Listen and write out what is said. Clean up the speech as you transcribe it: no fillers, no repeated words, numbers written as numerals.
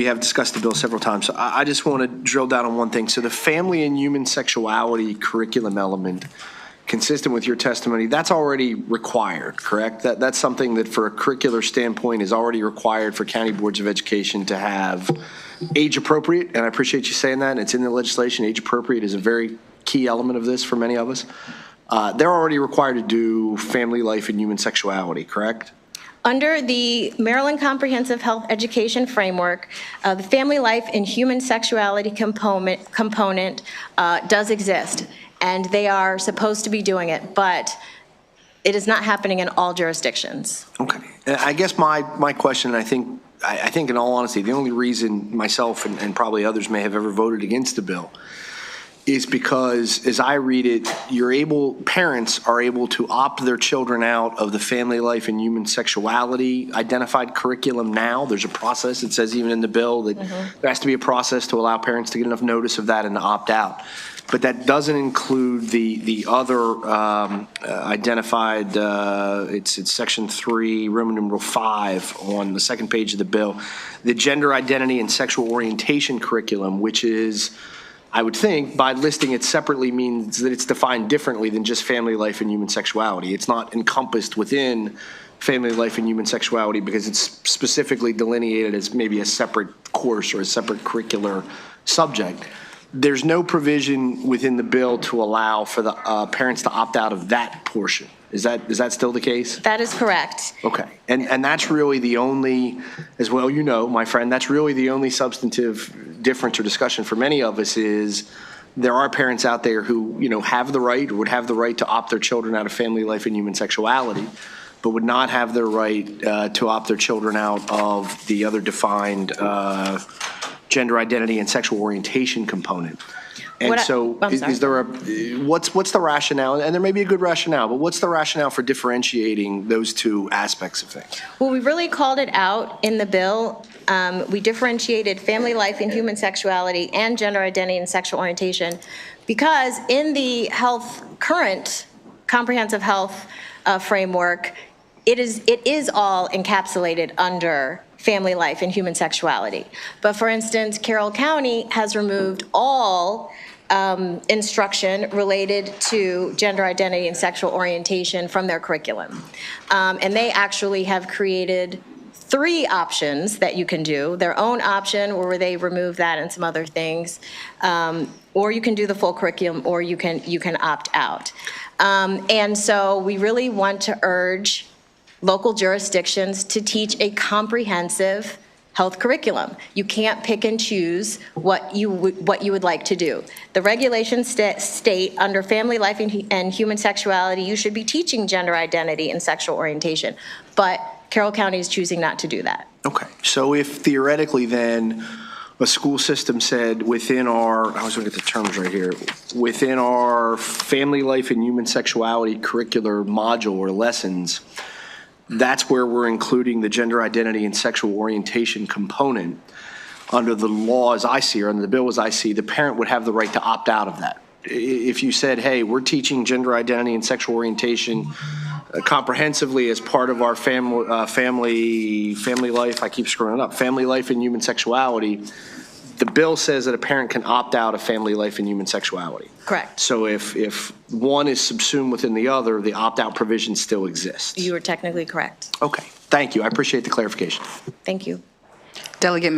We have discussed the bill several times. So I just want to drill down on one thing. So the family and human sexuality curriculum element, consistent with your testimony, that's already required, correct? That's something that for a curricular standpoint is already required for county boards of education to have age appropriate. And I appreciate you saying that. It's in the legislation. Age appropriate is a very key element of this for many of us. They're already required to do family life and human sexuality, correct? Under the Maryland Comprehensive Health Education Framework, the family life and human sexuality component does exist, and they are supposed to be doing it, but it is not happening in all jurisdictions. Okay. And I guess my question, I think in all honesty, the only reason myself and probably others may have ever voted against the bill is because, as I read it, parents are able to opt their children out of the family life and human sexuality identified curriculum now. There's a process. It says even in the bill that there has to be a process to allow parents to get enough notice of that and to opt out. But that doesn't include the other identified, it's section 3, Roman numeral 5 on the second page of the bill, the gender identity and sexual orientation curriculum, which is, I would think, by listing it separately means that it's defined differently than just family life and human sexuality. It's not encompassed within family life and human sexuality because it's specifically delineated as maybe a separate course or a separate curricular subject. There's no provision within the bill to allow for the parents to opt out of that portion. Is that still the case? That is correct. Okay. And that's really the only, as well you know, my friend, that's really the only substantive difference or discussion for many of us is there are parents out there who, have the right or would have the right to opt their children out of family life and human sexuality, but would not have their right to opt their children out of the other defined gender identity and sexual orientation component. And is there what's the rationale? And there may be a good rationale, but what's the rationale for differentiating those two aspects of things? Well, we really called it out in the bill. We differentiated family life and human sexuality and gender identity and sexual orientation because in the current comprehensive health framework, it is all encapsulated under family life and human sexuality. But for instance, Carroll County has removed all instruction related to gender identity and sexual orientation from their curriculum. And they actually have created 3 options that you can do. Their own option where they remove that and some other things, or you can do the full curriculum, or you can opt out. And so we really want to urge local jurisdictions to teach a comprehensive health curriculum. You can't pick and choose what you would like to do. The regulations state under family life and human sexuality, you should be teaching gender identity and sexual orientation, but Carroll County is choosing not to do that. Okay, so if theoretically then a school system said within our, I was looking at the terms right here, within our family life and human sexuality curricular module or lessons, that's where we're including the gender identity and sexual orientation component. Under the law as I see, or under the bill as I see, the parent would have the right to opt out of that. If you said, hey, we're teaching gender identity and sexual orientation comprehensively as part of our family life, I keep screwing it up, family life and human sexuality, the bill says that a parent can opt out of family life and human sexuality. Correct. So if one is subsumed within the other, the opt-out provision still exists. You are technically correct. Okay, thank you. I appreciate the clarification. Thank you. Delegate Miller.